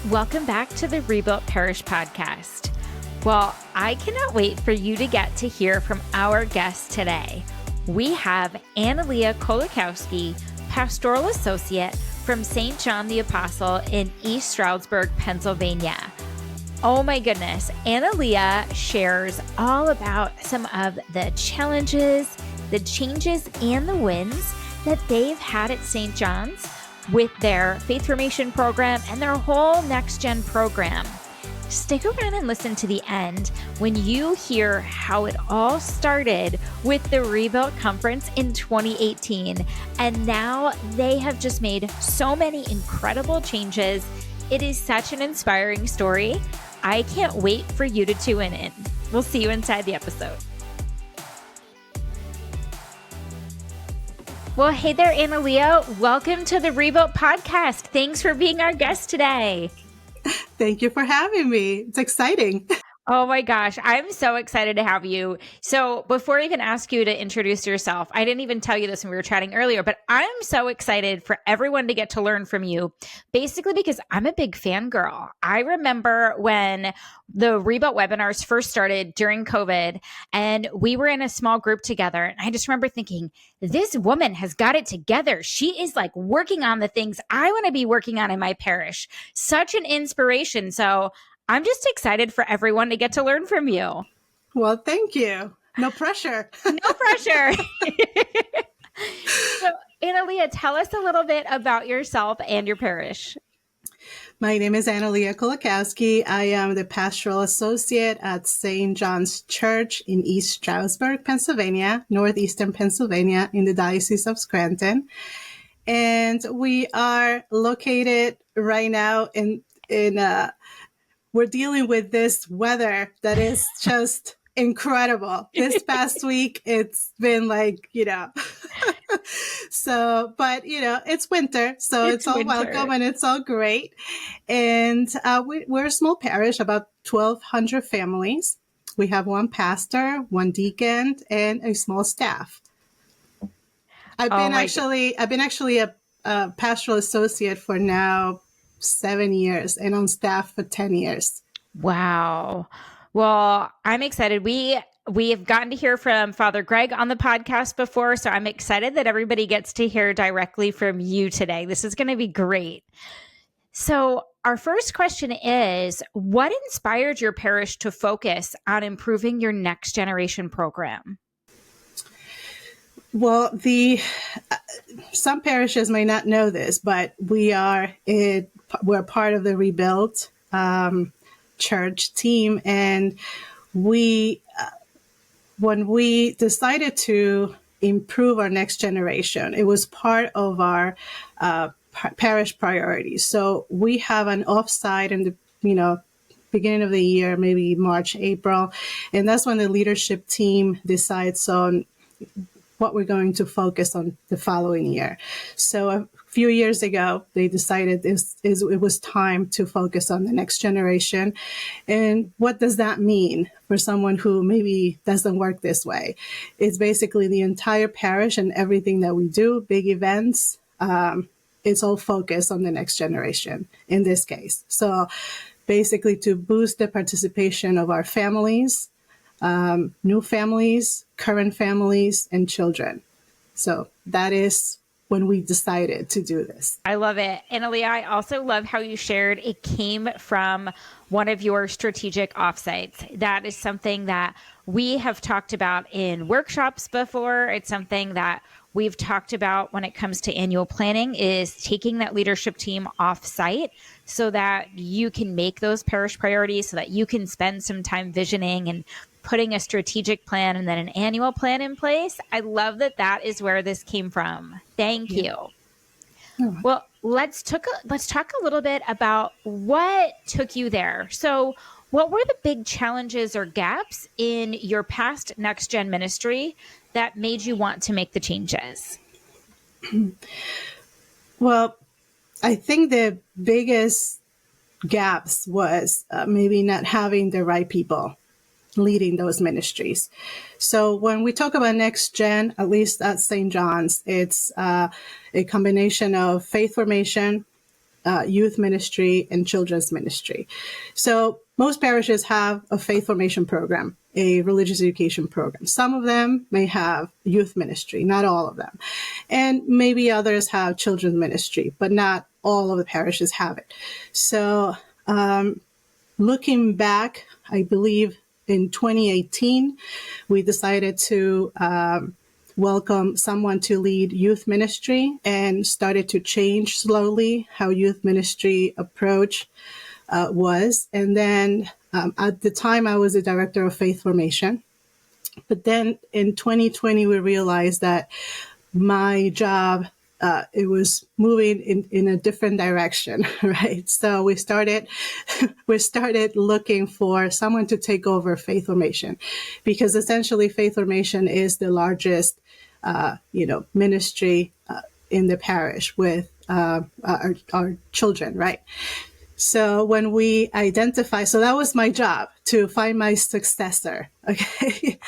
Welcome back to the Rebuilt Parish Podcast. Well, I cannot wait for you to get to hear from our guest today. We have Analia Kolakowski, Pastoral Associate from St. John the Apostle in East Stroudsburg, Pennsylvania. Oh my goodness, Analia shares all about some of the challenges, the changes, and the wins that they've had at St. John's with their faith formation program and their whole next gen program. Stick around and listen to the end when you hear how it all started with the Rebuilt Conference in 2018. And now they have just made so many incredible changes. It is such an inspiring story. I can't wait for you to tune in. We'll see you inside the episode. Well, hey there, Analia. Welcome to the Rebuilt Podcast. Thanks for being our guest today. Thank you for having me. It's exciting. Oh my gosh, I'm so excited to have you. So before I even ask you to introduce yourself, I didn't even tell you this when we were chatting earlier, but I'm so excited for everyone to get to learn from you, basically because I'm a big fangirl. I remember when the Rebuilt webinars first started during COVID, and we were in a small group together. And I just remember thinking, this woman has got it together. She is like working on the things I want to be working on in my parish. Such an inspiration. So I'm just excited for everyone to get to learn from you. Well, thank you. No pressure. No pressure. So, Analia, tell us a little bit about yourself and your parish. My name is Analia Kolakowski. I am the Pastoral Associate at St. John's Church in East Stroudsburg, Pennsylvania, northeastern Pennsylvania, in the Diocese of Scranton. And we are located right now we're dealing with this weather that is just incredible. This past week, it's been like, but it's winter, so it's all winter. Welcome and it's all great. And we're a small parish, about 1,200 families. We have one pastor, one deacon, and a small staff. I've been actually a pastoral associate for now 7 years and on staff for 10 years. Wow. Well, I'm excited. We have gotten to hear from Father Greg on the podcast before, so I'm excited that everybody gets to hear directly from you today. This is going to be great. So our first question is, what inspired your parish to focus on improving your next generation program? Well, some parishes may not know this, but we're part of the Rebuilt church team, and when we decided to improve our next generation, it was part of our parish priorities. So we have an offsite in the beginning of the year, maybe March, April, and that's when the leadership team decides on what we're going to focus on the following year. So a few years ago, they decided it was time to focus on the next generation. And what does that mean for someone who maybe doesn't work this way? It's basically the entire parish and everything that we do, big events, it's all focused on the next generation in this case. So basically to boost the participation of our families, new families, current families, and children. So that is when we decided to do this. I love it. Analia, I also love how you shared it came from one of your strategic offsites. That is something that we have talked about in workshops before. It's something that we've talked about when it comes to annual planning, is taking that leadership team off site so that you can make those parish priorities, so that you can spend some time visioning and putting a strategic plan and then an annual plan in place. I love that that is where this came from. Thank you. Oh. Well, let's talk a little bit about what took you there. So what were the big challenges or gaps in your past next gen ministry that made you want to make the changes? Well, I think the biggest gaps was maybe not having the right people leading those ministries. So when we talk about next gen, at least at St. John's, it's a combination of faith formation, youth ministry and children's ministry. So most parishes have a faith formation program, a religious education program. Some of them may have youth ministry, not all of them. And maybe others have children's ministry, but not all of the parishes have it. So looking back, I believe in 2018, we decided to welcome someone to lead youth ministry and started to change slowly how youth ministry approach was. And then at the time, I was the director of faith formation. But then in 2020, we realized that my job, it was moving in a different direction, right? So we started looking for someone to take over faith formation, because essentially faith formation is the largest, ministry in the parish with our children, right? So when we identify, so that was my job, to find my successor. Okay.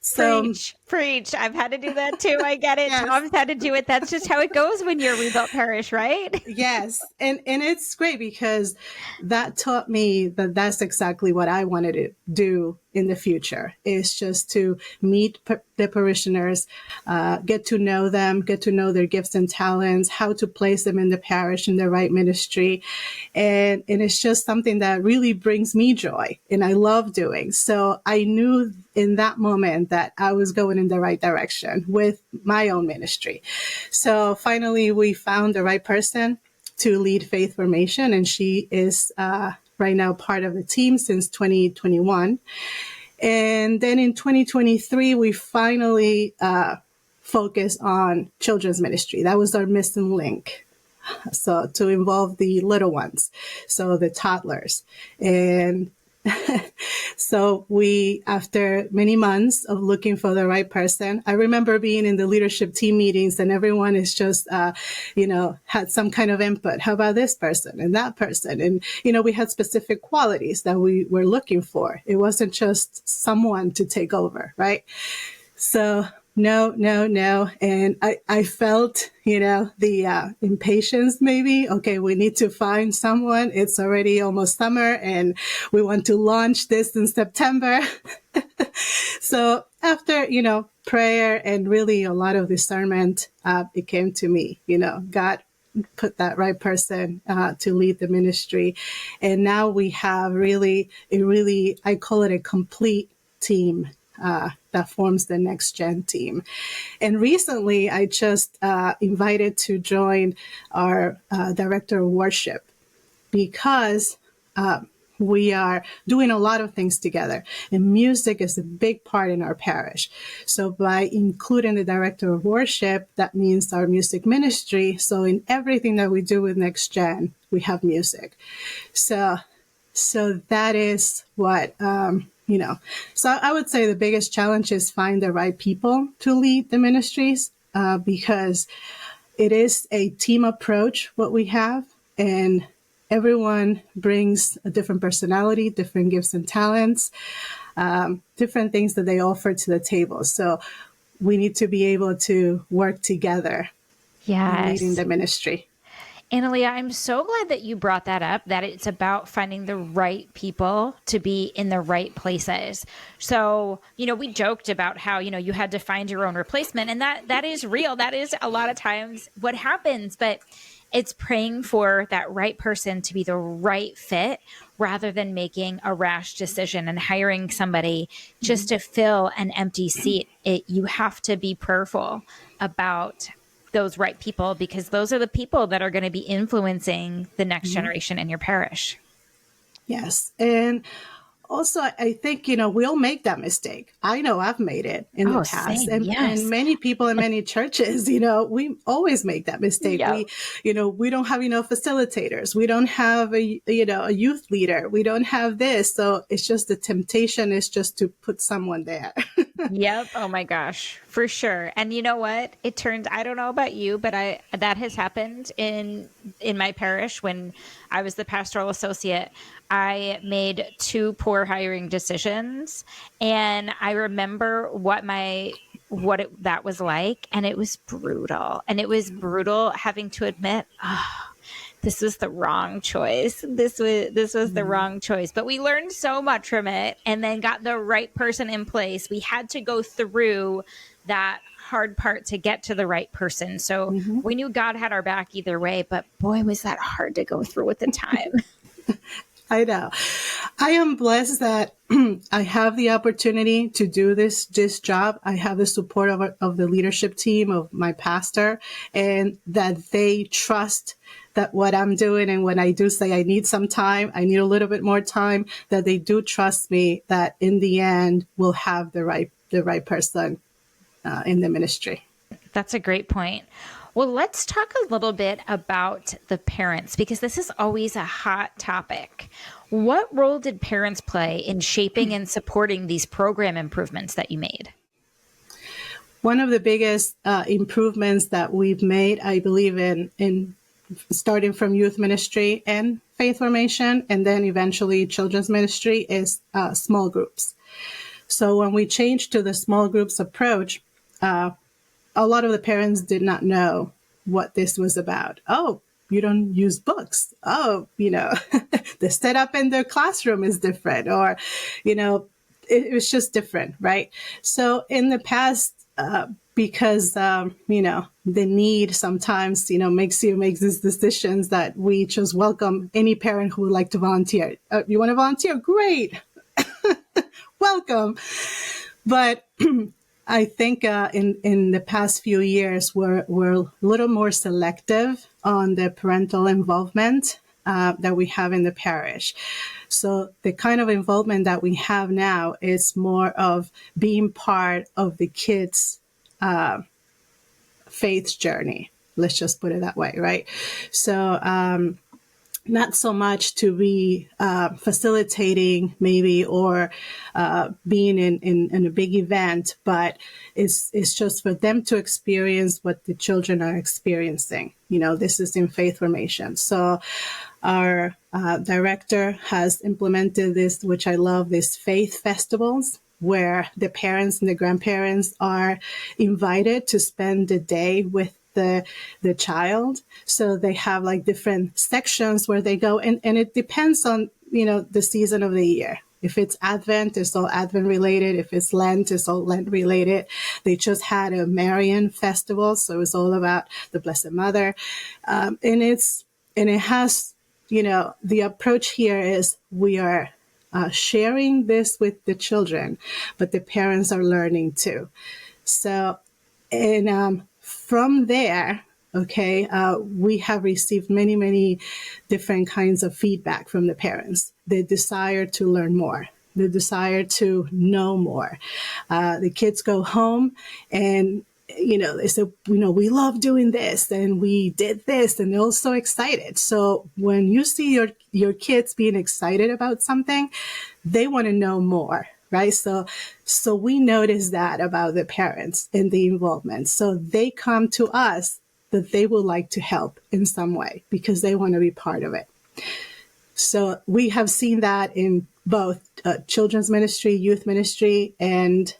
So Preach. I've had to do that too. I get it. Yes. Tom's had to do it. That's just how it goes when you're a Rebuilt Parish, right? Yes. And it's great because that taught me that that's exactly what I wanted to do in the future, is just to meet the parishioners, get to know them, get to know their gifts and talents, how to place them in the parish in the right ministry. And it's just something that really brings me joy and I love doing. So I knew in that moment that I was going in the right direction with my own ministry. So finally, we found the right person to lead faith formation, and she is right now part of the team since 2021. And then in 2023, we finally focused on children's ministry. That was our missing link. So to involve the little ones, so the toddlers. And so we, after many months of looking for the right person, I remember being in the leadership team meetings and everyone is just, had some kind of input. How about this person and that person? And, we had specific qualities that we were looking for. It wasn't just someone to take over, right? So no. And I felt, the impatience maybe. Okay, we need to find someone. It's already almost summer and we want to launch this in September. So after, prayer and really a lot of discernment, it came to me, God put that right person to lead the ministry. And now we have I call it a complete team that forms the next gen team. And recently, I just invited to join our director of worship, because we are doing a lot of things together. And music is a big part in our parish. So by including the director of worship, that means our music ministry. So in everything that we do with Next Gen, we have music. So that is what, so I would say the biggest challenge is find the right people to lead the ministries, because it is a team approach, what we have, and everyone brings a different personality, different gifts and talents, different things that they offer to the table. So we need to be able to work together in leading the ministry. Analia, I'm so glad that you brought that up, that it's about finding the right people to be in the right places. So, we joked about how, you had to find your own replacement, and that is real. That is a lot of times what happens, but it's praying for that right person to be the right fit rather than making a rash decision and hiring somebody just to fill an empty seat. You have to be prayerful about those right people, because those are the people that are going to be influencing the next generation in your parish. Yes. And also, I think, we'll make that mistake. I know I've made it in the past. Same, and many people in many churches, we always make that mistake. Yep. We don't have enough facilitators. We don't have a youth leader. We don't have this. So it's just the temptation is just to put someone there. Yep. Oh my gosh, for sure. And you know what? It turns, I don't know about you, but that has happened in my parish when I was the pastoral associate. I made 2 poor hiring decisions, and I remember that was like, and it was brutal. And it was brutal having to admit, this was the wrong choice. This was the wrong choice. But we learned so much from it and then got the right person in place. We had to go through that hard part to get to the right person. So we knew God had our back either way, but boy, was that hard to go through at the time. I know. I am blessed that I have the opportunity to do this job. I have the support of the leadership team, of my pastor, and that they trust that what I'm doing, and when I do say I need some time, I need a little bit more time, that they do trust me that in the end we'll have the right person in the ministry. That's a great point. Well, let's talk a little bit about the parents, because this is always a hot topic. What role did parents play in shaping and supporting these program improvements that you made? One of the biggest improvements that we've made, I believe, in starting from youth ministry and faith formation, and then eventually children's ministry, is small groups. So when we changed to the small groups approach, a lot of the parents did not know what this was about. Oh, you don't use books. Oh, the setup in their classroom is different, or, it was just different, right? So in the past, because, the need sometimes, makes you make these decisions, that we just welcome any parent who would like to volunteer. You want to volunteer? Great. Welcome. But I think in the past few years, we're a little more selective on the parental involvement that we have in the parish. So the kind of involvement that we have now is more of being part of the kids' faith journey. Let's just put it that way, right? So not so much to be facilitating maybe, or being in a big event, but it's just for them to experience what the children are experiencing. This is in faith formation. So our director has implemented this, which I love, these faith festivals, where the parents and the grandparents are invited to spend the day with the child. So they have like different sections where they go, and it depends on, the season of the year. If it's Advent, it's all Advent related. If it's Lent, it's all Lent related. They just had a Marian festival, so it's all about the Blessed Mother. And it has, the approach here is we are sharing this with the children, but the parents are learning too. So, and from there, we have received many, many different kinds of feedback from the parents. The desire to learn more, the desire to know more. The kids go home and, they say, we love doing this and we did this, and they're all so excited. So when you see your kids being excited about something, they want to know more. Right. So we notice that about the parents and the involvement. So they come to us that they would like to help in some way because they want to be part of it. So we have seen that in both children's ministry, youth ministry, and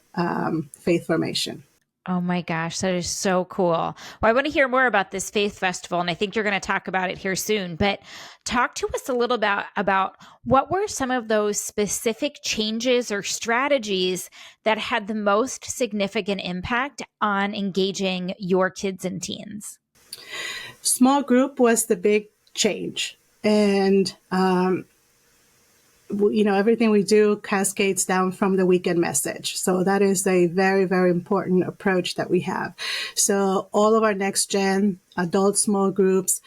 faith formation. Oh my gosh, that is so cool. Well, I want to hear more about this faith festival, and I think you're going to talk about it here soon. But talk to us a little bit about what were some of those specific changes or strategies that had the most significant impact on engaging your kids and teens? Small group was the big change. And everything we do cascades down from the weekend message. So that is a very, very important approach that we have. So all of our next gen adult small groups,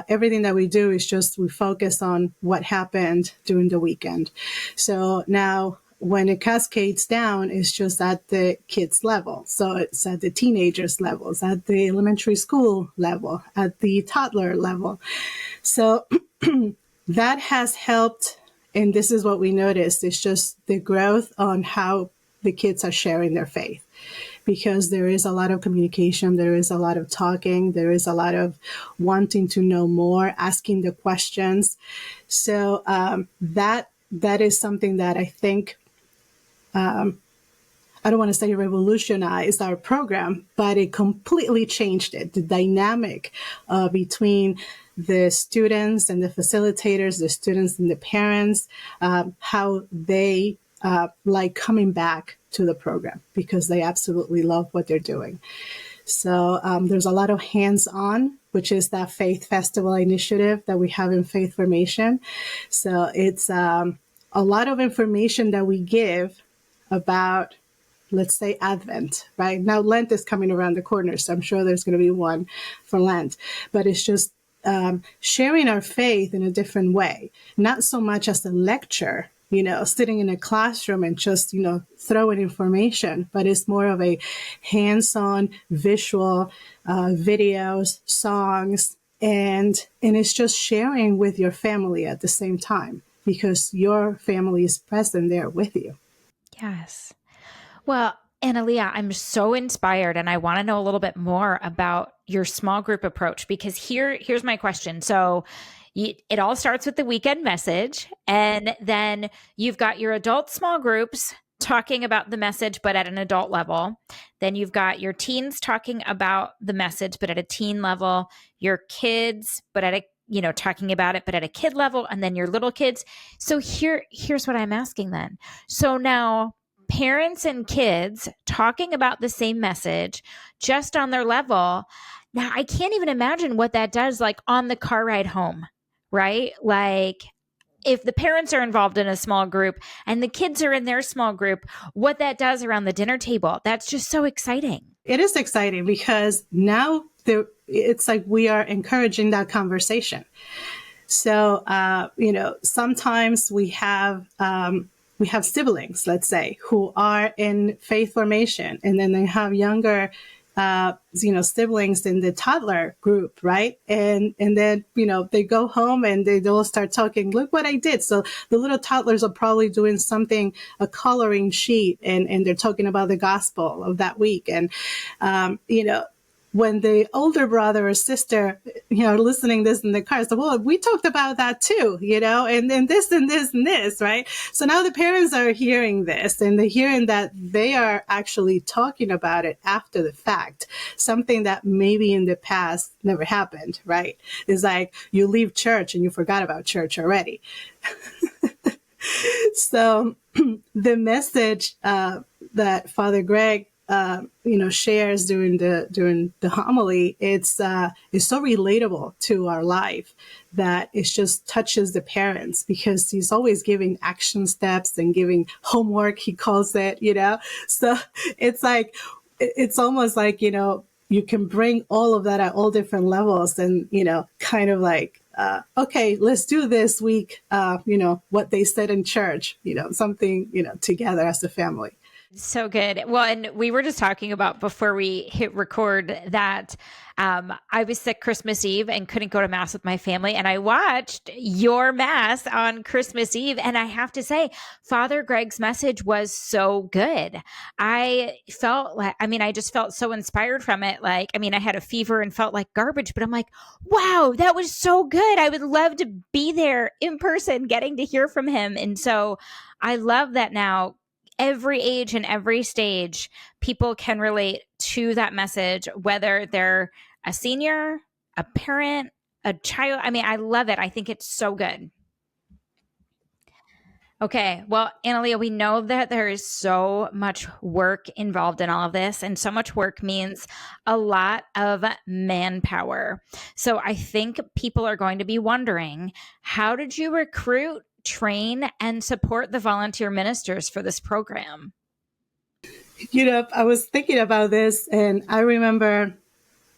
everything that we do is just, we focus on what happened during the weekend. So now when it cascades down, it's just at the kids level. So it's at the teenagers level, it's at the elementary school level, at the toddler level. So that has helped. And this is what we noticed. It's just the growth on how the kids are sharing their faith, because there is a lot of communication. There is a lot of talking. There is a lot of wanting to know more, asking the questions. So that is something that I think, I don't want to say revolutionized our program, but it completely changed it. The dynamic between the students and the facilitators, the students and the parents, how they like coming back to the program because they absolutely love what they're doing. So there's a lot of hands-on, which is that Faith Festival initiative that we have in Faith Formation. So it's a lot of information that we give about, let's say, Advent, right? Now Lent is coming around the corner, so I'm sure there's going to be one for Lent. But it's just sharing our faith in a different way, not so much as a lecture, sitting in a classroom and just, throwing information, but it's more of a hands-on visual videos, songs, and it's just sharing with your family at the same time because your family is present there with you. Yes. Well, Analia, I'm so inspired and I want to know a little bit more about your small group approach because here's my question. So it all starts with the weekend message and then you've got your adult small groups talking about the message, but at an adult level. Then you've got your teens talking about the message, but at a teen level, your kids, but at a talking about it, but at a kid level, and then your little kids. So here's what I'm asking then. So now parents and kids talking about the same message just on their level. Now, I can't even imagine what that does like on the car ride home, right? Like if the parents are involved in a small group and the kids are in their small group, what that does around the dinner table. That's just so exciting. It is exciting because now it's like we are encouraging that conversation. So, sometimes we have siblings, let's say, who are in faith formation, and then they have younger, siblings in the toddler group, right? And then, they go home and they'll start talking, look what I did. So the little toddlers are probably doing something, a coloring sheet, and they're talking about the gospel of that week. And, when the older brother or sister, listening this in the car, so, well, we talked about that too, and then this and this and this, right? So now the parents are hearing this and they're hearing that they are actually talking about it after the fact, something that maybe in the past never happened, right? It's like you leave church and you forgot about church already. So the message that Father Greg shares during the homily, it's so relatable to our life that it just touches the parents because he's always giving action steps and giving homework, he calls it, So it's like, it's almost like, you can bring all of that at all different levels and, kind of like, okay, let's do this week, what they said in church, something, together as a family. So good. Well, and we were just talking about before we hit record that I was sick Christmas Eve and couldn't go to Mass with my family. And I watched your Mass on Christmas Eve. And I have to say, Father Greg's message was so good. I just felt so inspired from it. I had a fever and felt like garbage, but I'm like, wow, that was so good. I would love to be there in person, getting to hear from him. And so I love that now. Every age and every stage, people can relate to that message, whether they're a senior, a parent, a child. I love it. I think it's so good. Okay. Well, Analia, we know that there is so much work involved in all of this, and so much work means a lot of manpower. So I think people are going to be wondering, how did you recruit, train, and support the volunteer ministers for this program? I was thinking about this, and I remember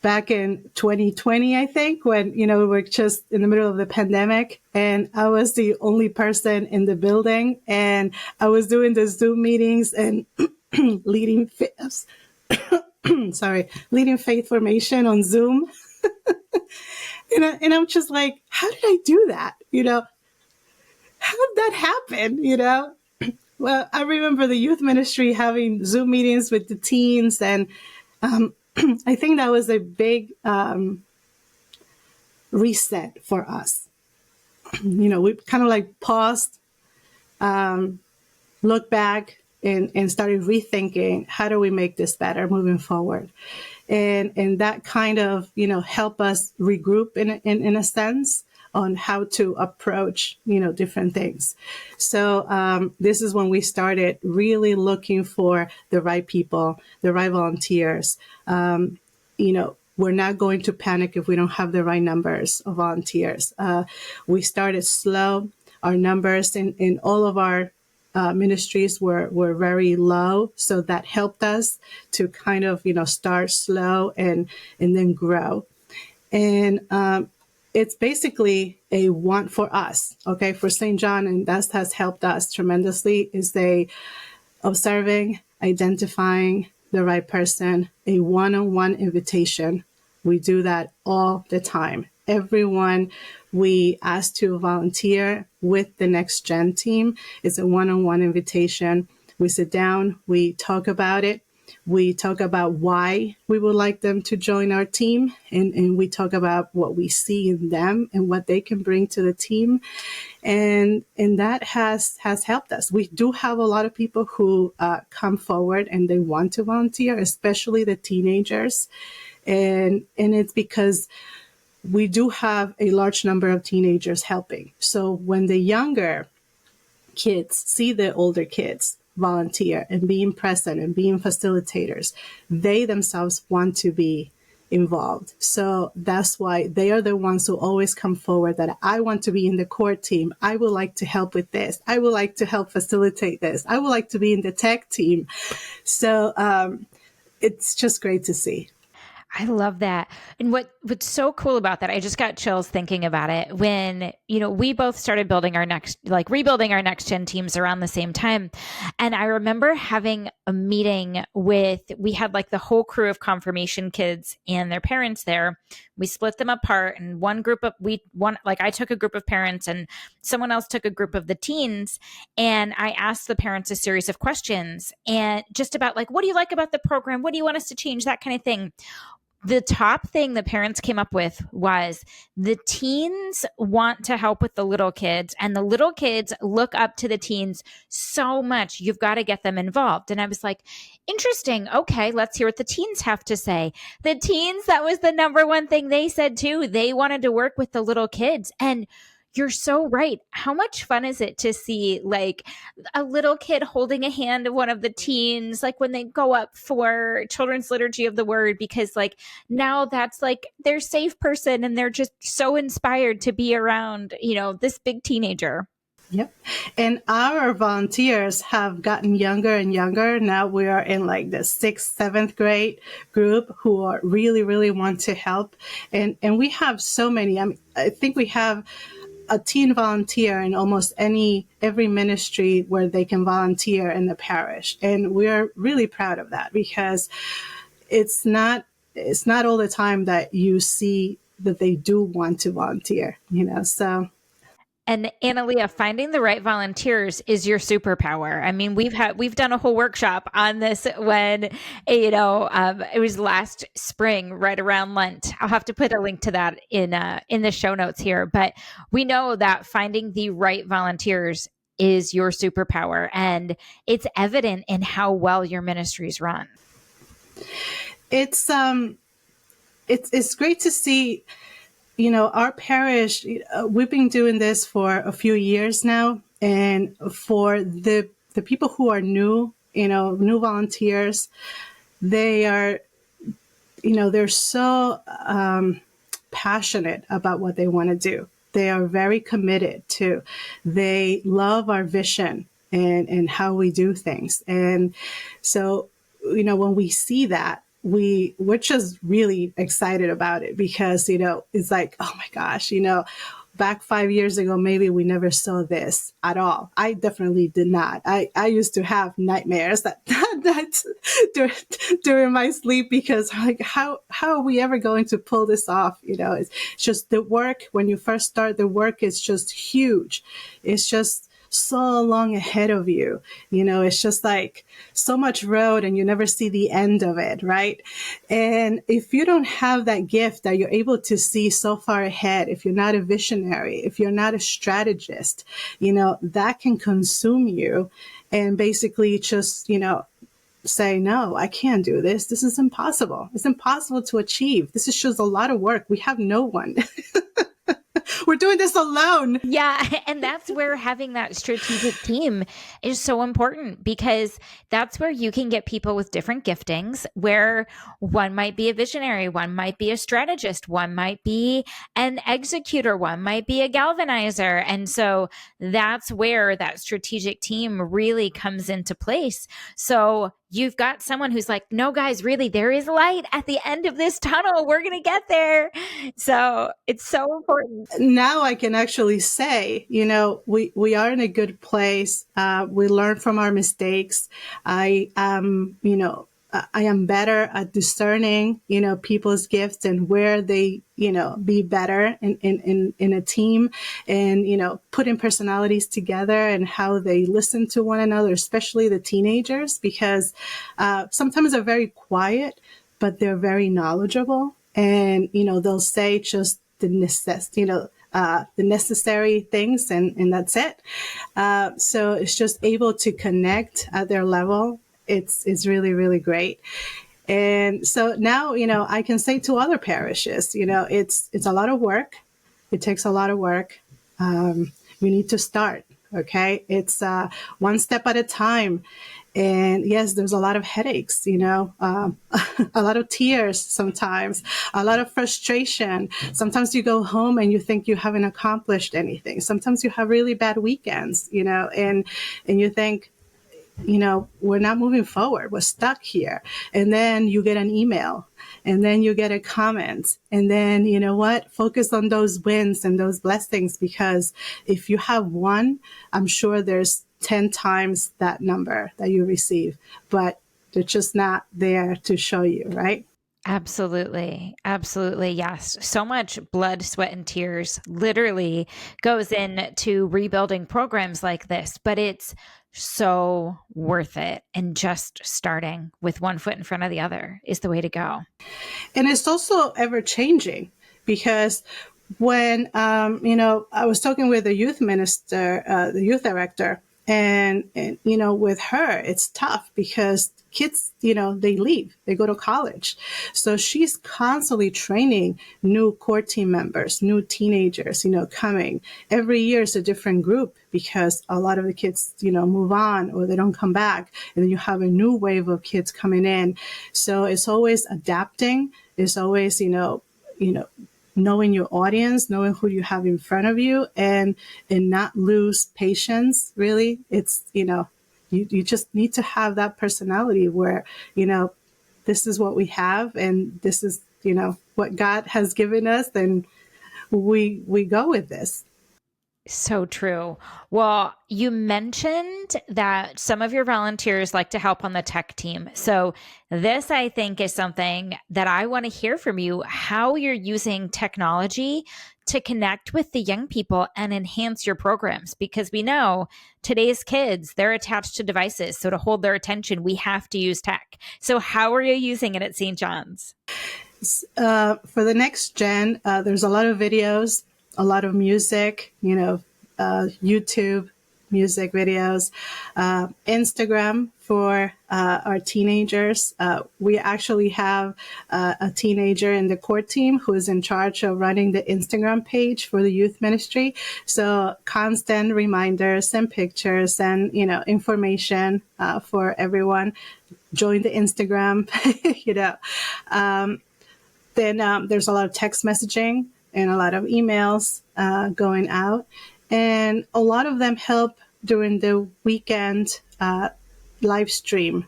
back in 2020, I think, when, we were just in the middle of the pandemic, and I was the only person in the building, and I was doing the Zoom meetings and leading faith formation on Zoom. and I'm just like, how did I do that? How did that happen? Well, I remember the youth ministry having Zoom meetings with the teens, and I think that was a big reset for us. We kind of like paused, looked back, and started rethinking, how do we make this better moving forward? And that kind of, help us regroup in a sense on how to approach, different things. So this is when we started really looking for the right people, the right volunteers. We're not going to panic if we don't have the right numbers of volunteers. We started slow. Our numbers in all of our ministries were very low. So that helped us to kind of, start slow and then grow. And it's basically a want for us, okay, for St. John, and that has helped us tremendously, is they observing, identifying the right person, a one-on-one invitation. We do that all the time. Everyone we ask to volunteer with the Next Gen team is a one-on-one invitation. We sit down, we talk about it. We talk about why we would like them to join our team, and we talk about what we see in them and what they can bring to the team. And that has helped us. We do have a lot of people who come forward and they want to volunteer, especially the teenagers. And it's because we do have a large number of teenagers helping. So when the younger kids see the older kids volunteer and being present and being facilitators, they themselves want to be involved. So that's why they are the ones who always come forward that I want to be in the core team. I would like to help with this. I would like to help facilitate this. I would like to be in the tech team. So it's just great to see. I love that. And what's so cool about that, I just got chills thinking about it when, we both started rebuilding our next gen teams around the same time. And I remember having a meeting we had like the whole crew of confirmation kids and their parents there. We split them apart, and I took a group of parents and someone else took a group of the teens. And I asked the parents a series of questions and just about like, what do you like about the program? What do you want us to change? That kind of thing. The top thing the parents came up with was the teens want to help with the little kids, and the little kids look up to the teens so much. You've got to get them involved. And I was like, interesting. Okay, let's hear what the teens have to say. The teens, that was the number one thing they said too. They wanted to work with the little kids. And you're so right. How much fun is it to see like a little kid holding a hand of one of the teens, like when they go up for children's liturgy of the word, because like now that's like their safe person and they're just so inspired to be around, this big teenager. Yep. And our volunteers have gotten younger and younger. Now we are in like the 6th, 7th grade group who are really, really want to help. And we have so many. I think we have a teen volunteer in almost every ministry where they can volunteer in the parish. And we're really proud of that because it's not all the time that you see that they do want to volunteer, so. And Analia, finding the right volunteers is your superpower. I mean, we've done a whole workshop on this when, it was last spring, right around Lent. I'll have to put a link to that in the show notes here. But we know that finding the right volunteers is your superpower, and it's evident in how well your ministries run. It's great to see. Our parish, we've been doing this for a few years now. And for the people who are new, new volunteers, they are, they're so passionate about what they want to do. They are very committed to. They love our vision and how we do things. And so, when we see that, we're just really excited about it because, it's like, oh my gosh, back 5 years ago, maybe we never saw this at all. I definitely did not. I used to have nightmares that during my sleep because like, how are we ever going to pull this off? It's just the work. When you first start, the work is just huge. It's just so long ahead of you. It's just like so much road and you never see the end of it, right? And if you don't have that gift that you're able to see so far ahead, if you're not a visionary, if you're not a strategist, that can consume you and basically just, say, no, I can't do this. This is impossible. It's impossible to achieve. This is just a lot of work. We have no one. We're doing this alone. Yeah. And that's where having that strategic team is so important, because that's where you can get people with different giftings, where one might be a visionary, one might be a strategist, one might be an executor, one might be a galvanizer. And so that's where that strategic team really comes into place. So you've got someone who's like, no, guys, really, there is light at the end of this tunnel. We're going to get there. So it's so important. Now I can actually say, we are in a good place. We learn from our mistakes. I am better at discerning, people's gifts and where they, be better in a team, and, putting personalities together and how they listen to one another, especially the teenagers, because sometimes they're very quiet, but they're very knowledgeable. And, they'll say just the necessary things, and that's it. So it's just able to connect at their level. It's really, really great. And so now, I can say to other parishes, it's a lot of work. It takes a lot of work. We need to start. Okay. It's one step at a time. And yes, there's a lot of headaches, a lot of tears sometimes, a lot of frustration. Sometimes you go home and you think you haven't accomplished anything. Sometimes you have really bad weekends, and you think, we're not moving forward. We're stuck here. And then you get an email, and then you get a comment. And then, focus on those wins and those blessings, because if you have one, I'm sure there's 10 times that number that you receive, but they're just not there to show you, right? Absolutely. Absolutely. Yes. So much blood, sweat, and tears literally goes into rebuilding programs like this, but it's so worth it. And just starting with one foot in front of the other is the way to go. And it's also ever changing, because when, I was talking with the youth minister, the youth director, and, with her, it's tough because kids, they leave, they go to college. So she's constantly training new core team members, new teenagers, coming. Every year is a different group, because a lot of the kids, move on or they don't come back. And then you have a new wave of kids coming in. So it's always adapting. It's always, knowing your audience, knowing who you have in front of you, and not lose patience. Really, it's, you just need to have that personality where, this is what we have, and this is, what God has given us, and we go with this. So true. Well, you mentioned that some of your volunteers like to help on the tech team. So this, I think, is something that I want to hear from you, how you're using technology to connect with the young people and enhance your programs, because we know today's kids, they're attached to devices. So to hold their attention, we have to use tech. So how are you using it at St. John's? For the next gen, there's a lot of videos, a lot of music, YouTube music videos, Instagram for our teenagers. We actually have a teenager in the core team who is in charge of running the Instagram page for the youth ministry. So constant reminders and pictures and, information for everyone. Join the Instagram, Then there's a lot of text messaging and a lot of emails going out. And a lot of them help during the weekend live stream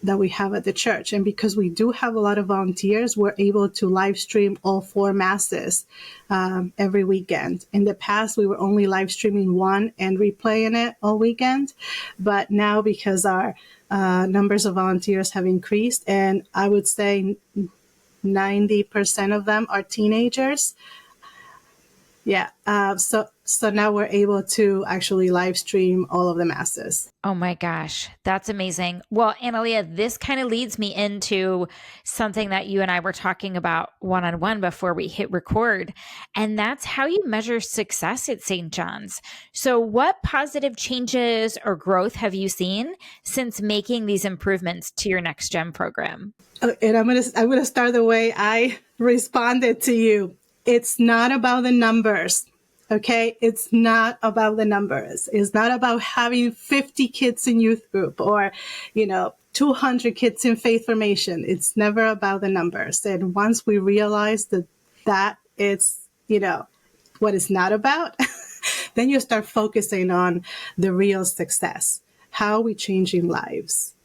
that we have at the church. And because we do have a lot of volunteers, we're able to live stream all 4 masses every weekend. In the past, we were only live streaming one and replaying it all weekend. But now, because our numbers of volunteers have increased, and I would say 90% of them are teenagers. Yeah. So So now we're able to actually live stream all of the masses. Oh my gosh, that's amazing. Well, Analia, this kind of leads me into something that you and I were talking about one-on-one before we hit record, and that's how you measure success at St. John's. So what positive changes or growth have you seen since making these improvements to your Next Gen program? And I'm gonna start the way I responded to you. It's not about the numbers. Okay, it's not about the numbers. It's not about having 50 kids in youth group or, 200 kids in faith formation. It's never about the numbers. And once we realize that it's, what it's not about, then you start focusing on the real success. How are we changing lives?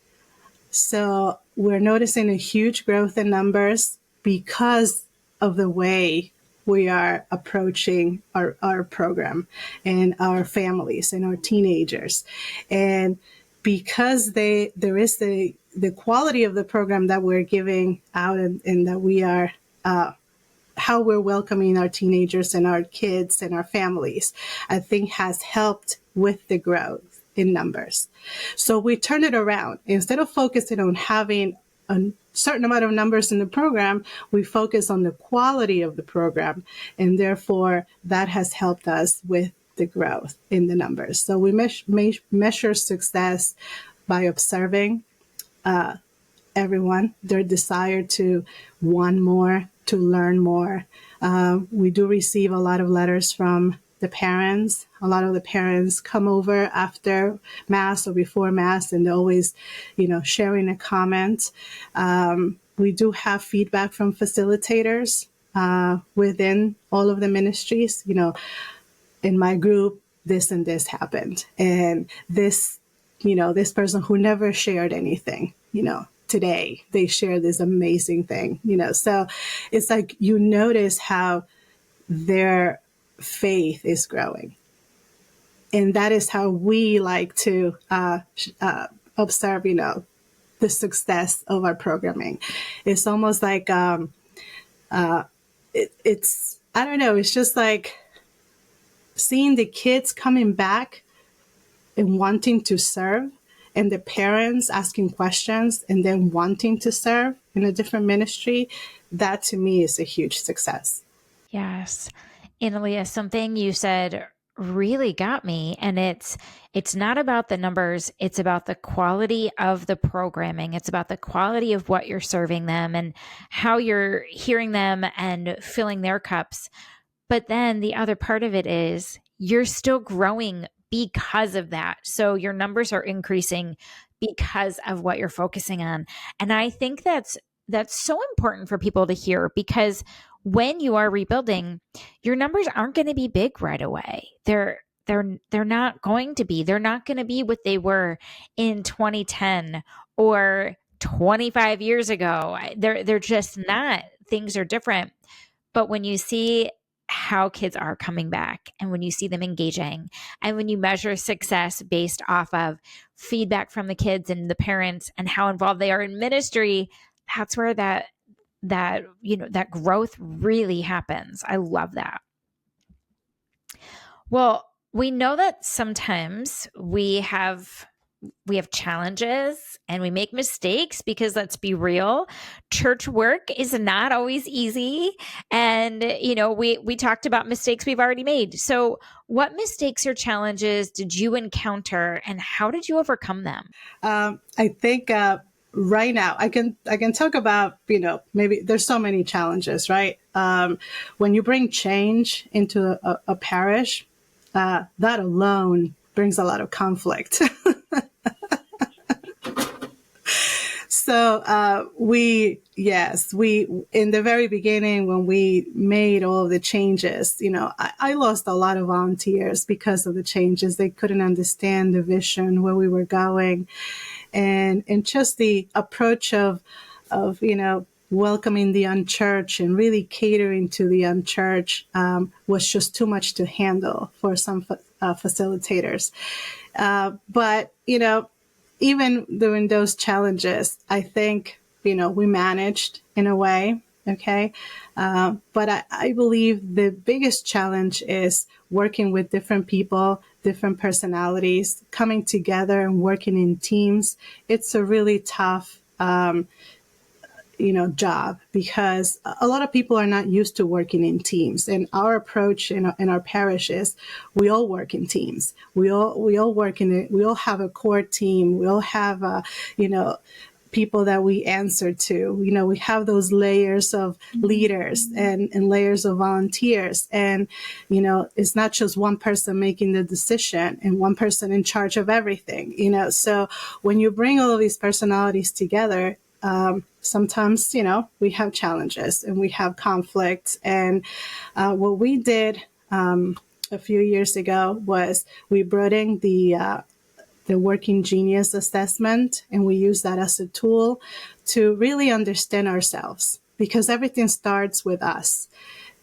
So we're noticing a huge growth in numbers because of the way we are approaching our program and our families and our teenagers. And because there is the quality of the program that we're giving out and that we are, how we're welcoming our teenagers and our kids and our families, I think has helped with the growth in numbers. So we turn it around. Instead of focusing on having a certain amount of numbers in the program, we focus on the quality of the program. And therefore, that has helped us with the growth in the numbers. So we measure success by observing everyone, their desire to want more, to learn more. We do receive a lot of letters from the parents. A lot of the parents come over after Mass or before Mass, and they're always, sharing a comment. We do have feedback from facilitators within all of the ministries. In my group, this and this happened. And this, this person who never shared anything, today they share this amazing thing, So it's like you notice how their faith is growing. And that is how we like to observe, the success of our programming. It's almost like it's I don't know. It's just like seeing the kids coming back and wanting to serve, and the parents asking questions and then wanting to serve in a different ministry. That to me is a huge success. Yes. Analia, something you said really got me, and it's not about the numbers, it's about the quality of the programming. It's about the quality of what you're serving them and how you're hearing them and filling their cups. But then the other part of it is you're still growing because of that. So your numbers are increasing because of what you're focusing on. And I think that's so important for people to hear, because when you are rebuilding, your numbers aren't going to be big right away. They're not going to be. They're not going to be what they were in 2010 or 25 years ago. They're just not. Things are different. But when you see how kids are coming back, and when you see them engaging, and when you measure success based off of feedback from the kids and the parents and how involved they are in ministry, that's where that growth really happens. I love that. Well, we know that sometimes we have challenges and we make mistakes, because let's be real, church work is not always easy. And, we talked about mistakes we've already made. So what mistakes or challenges did you encounter, and how did you overcome them? I think right now I can talk about, maybe there's so many challenges, right? When you bring change into a parish, that alone brings a lot of conflict. So we in the very beginning, when we made all of the changes, I lost a lot of volunteers because of the changes. They couldn't understand the vision, where we were going, and just the approach of welcoming the unchurched and really catering to the unchurched was just too much to handle for some facilitators. But even during those challenges, I think, we managed in a way. Okay. But I believe the biggest challenge is working with different people, different personalities, coming together and working in teams. It's a really tough, job, because a lot of people are not used to working in teams. And our approach in our parish is we all work in teams. We all work in it. We all have a core team. We all have, people that we answer to. We have those layers of leaders and layers of volunteers. And, it's not just one person making the decision and one person in charge of everything, So when you bring all of these personalities together, sometimes, we have challenges and we have conflicts. And what we did a few years ago was we brought in the Working Genius assessment, and we use that as a tool to really understand ourselves, because everything starts with us.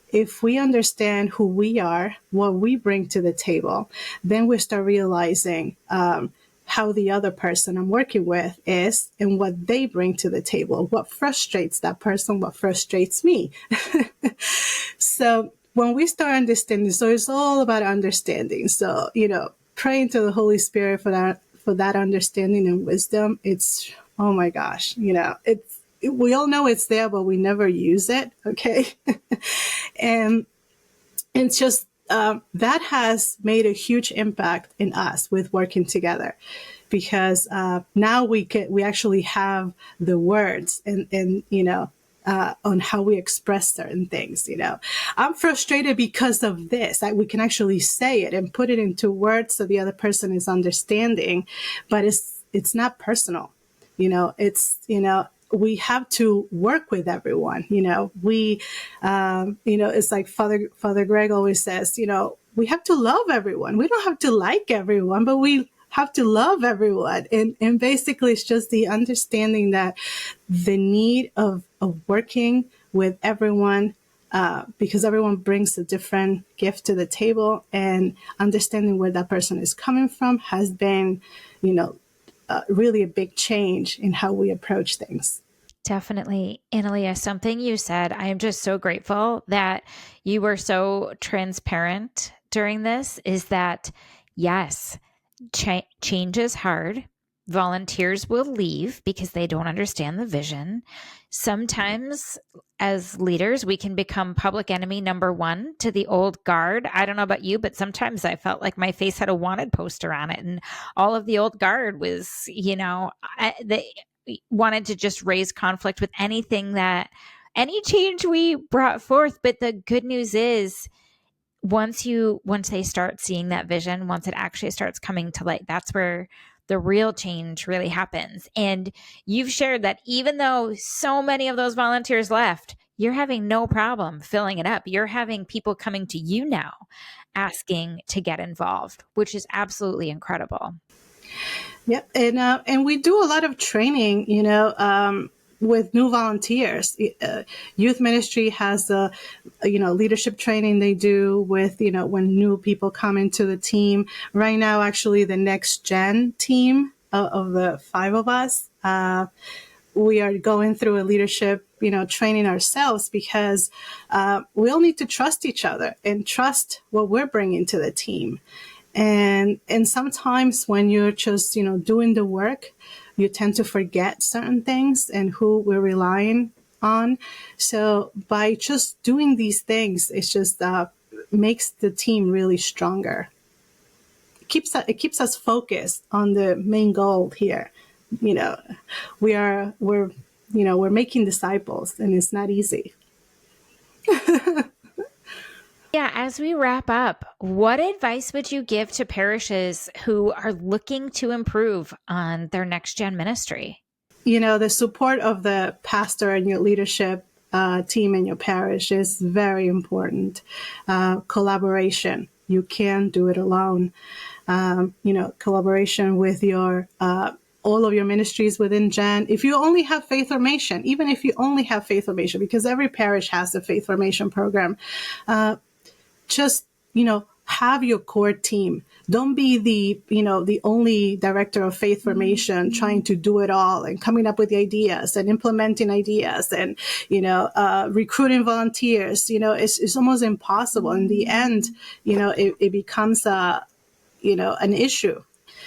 If we understand who we are, what we bring to the table, then we start realizing how the other person I'm working with is and what they bring to the table, what frustrates that person, what frustrates me. So when we start understanding, so it's all about understanding. So, praying to the Holy Spirit for that understanding and wisdom. It's, oh my gosh, we all know it's there, but we never use it. Okay. And it's just, that has made a huge impact in us with working together, because now we actually have the words and on how we express certain things. I'm frustrated because of this. We can actually say it and put it into words so the other person is understanding, but it's not personal. We have to work with everyone. It's like Father Greg always says, we have to love everyone. We don't have to like everyone, but we have to love everyone. And basically it's just the understanding that the need of working with everyone, because everyone brings a different gift to the table, and understanding where that person is coming from has been, really a big change in how we approach things. Definitely. Analia, something you said, I am just so grateful that you were so transparent during this, is that, yes, change is hard. Volunteers will leave because they don't understand the vision. Sometimes as leaders, we can become public enemy number one to the old guard. I don't know about you, but sometimes I felt like my face had a wanted poster on it, and all of the old guard was, they wanted to just raise conflict with any change we brought forth. But the good news is, once they start seeing that vision, once it actually starts coming to light, that's where the real change really happens. And you've shared that even though so many of those volunteers left, you're having no problem filling it up. You're having people coming to you now asking to get involved, which is absolutely incredible. Yep. And we do a lot of training, with new volunteers. Youth ministry has leadership training they do with, when new people come into the team. Right now, actually, the next gen team of the 5 of us, we are going through a leadership, training ourselves, because we all need to trust each other and trust what we're bringing to the team. And sometimes when you're just, doing the work, you tend to forget certain things and who we're relying on. So by just doing these things, it just makes the team really stronger. It keeps us focused on the main goal here. We're making disciples, and it's not easy. Yeah, as we wrap up, what advice would you give to parishes who are looking to improve on their next gen ministry? The support of the pastor and your leadership team in your parish is very important. Collaboration. You can't do it alone. Collaboration with your all of your ministries within Gen. If you only have faith formation, even if you only have faith formation, because every parish has a faith formation program, just, have your core team. Don't be the only director of faith formation trying to do it all and coming up with the ideas and implementing ideas and, recruiting volunteers. It's almost impossible. In the end, it becomes an issue.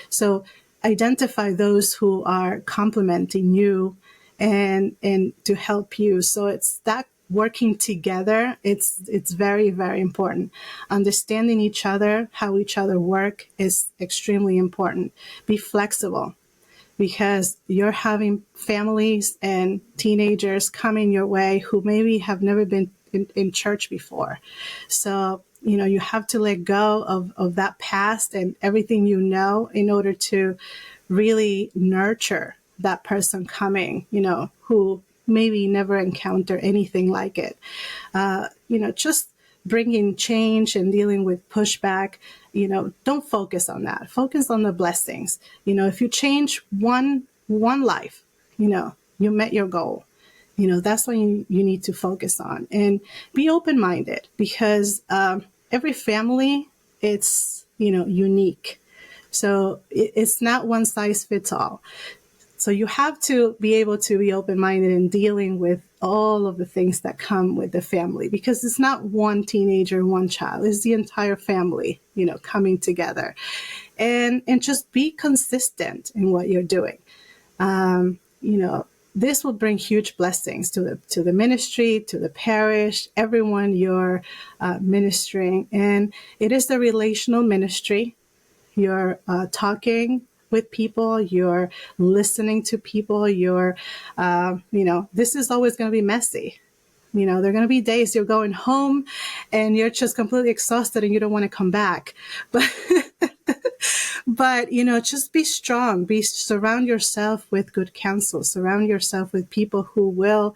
So identify those who are complementing you and to help you. So it's that working together. It's very, very important. Understanding each other, how each other work is extremely important. Be flexible, because you're having families and teenagers coming your way who maybe have never been in church before. So, you have to let go of that past and everything in order to really nurture that person coming, who maybe never encounter anything like it. Just bringing change and dealing with pushback, don't focus on that. Focus on the blessings. If you change one life, you met your goal. That's what you need to focus on, and be open-minded, because every family, it's, unique. So it's not one size fits all. So you have to be able to be open-minded in dealing with all of the things that come with the family, because it's not one teenager, one child. It's the entire family, coming together, and just be consistent in what you're doing. This will bring huge blessings to the ministry, to the parish, everyone you're ministering. And it is a relational ministry. You're talking with people, you're listening to people, this is always going to be messy. There are going to be days you're going home and you're just completely exhausted and you don't want to come back. But, just be strong, surround yourself with good counsel, surround yourself with people who will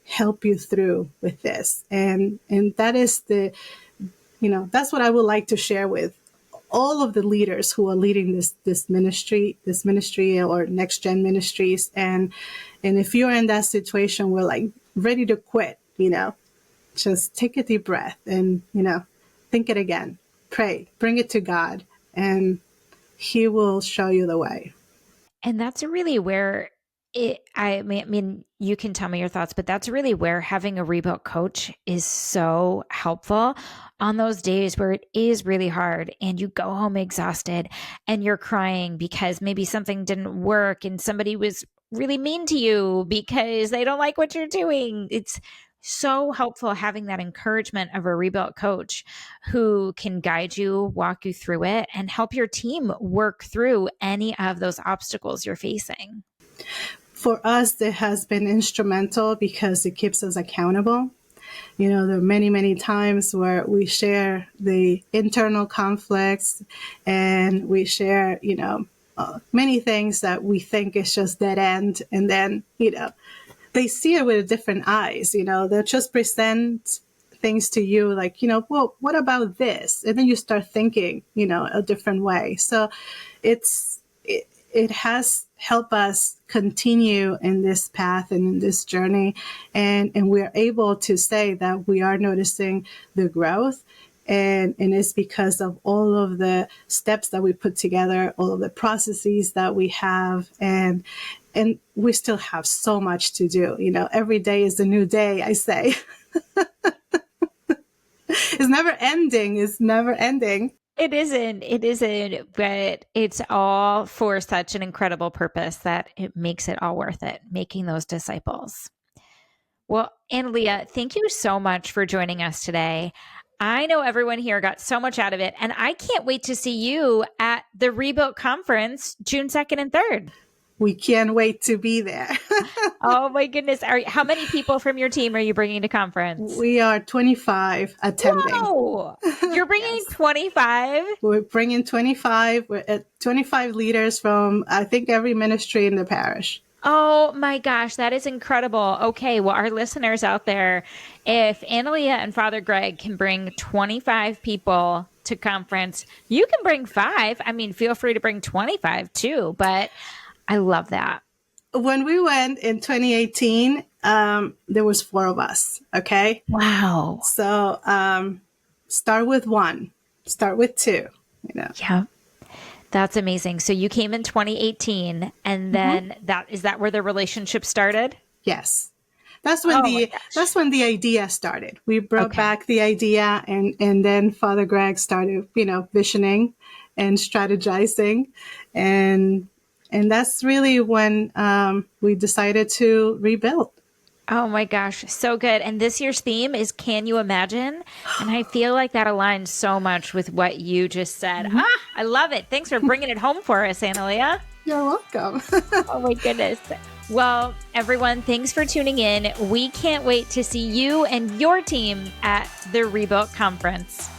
help you through with this. And that is that's what I would like to share with all of the leaders who are leading this ministry or next gen ministries. And if you're in that situation where like ready to quit, just take a deep breath and, think it again, pray, bring it to God, and He will show you the way. And that's really where I mean, you can tell me your thoughts, but that's really where having a Rebuilt coach is so helpful on those days where it is really hard and you go home exhausted and you're crying because maybe something didn't work and somebody was really mean to you because they don't like what you're doing. It's so helpful having that encouragement of a Rebuilt coach who can guide you, walk you through it, and help your team work through any of those obstacles you're facing. For us, it has been instrumental because it keeps us accountable. There are many, many times where we share the internal conflicts and we share, many things that we think is just dead end. And then, they see it with different eyes. They'll just present things to you like, well, what about this? And then you start thinking, a different way. So it has helped us continue in this path and in this journey. And we're able to say that we are noticing the growth. And it's because of all of the steps that we put together, all of the processes that we have. And we still have so much to do. Every day is a new day, I say. It's never ending. It's never ending. It isn't, but it's all for such an incredible purpose that it makes it all worth it, making those disciples. Well, Analia, thank you so much for joining us today. I know everyone here got so much out of it, and I can't wait to see you at the Rebuilt Conference, June 2nd and 3rd. We can't wait to be there. Oh my goodness. How many people from your team are you bringing to conference? We are 25 attending. Whoa! You're bringing yes. 25? We're bringing 25. We're at 25 leaders from, I think, every ministry in the parish. Oh my gosh, that is incredible. Okay, well, our listeners out there, if Analia and Father Greg can bring 25 people to conference, you can bring 5. I mean, feel free to bring 25 too, but I love that. When we went in 2018, there was 4 of us. Okay. Wow. So start with 1. start with two, Yeah. That's amazing. So you came in 2018 and then is that where the relationship started? Yes. That's when the idea started. We brought back the idea, and then Father Greg started, visioning and strategizing, and that's really when we decided to rebuild. Oh my gosh, so good. And this year's theme is Can You Imagine? And I feel like that aligns so much with what you just said. I love it. Thanks for bringing it home for us, Analia. You're welcome. Oh my goodness. Well, everyone, thanks for tuning in. We can't wait to see you and your team at the Rebuilt Conference.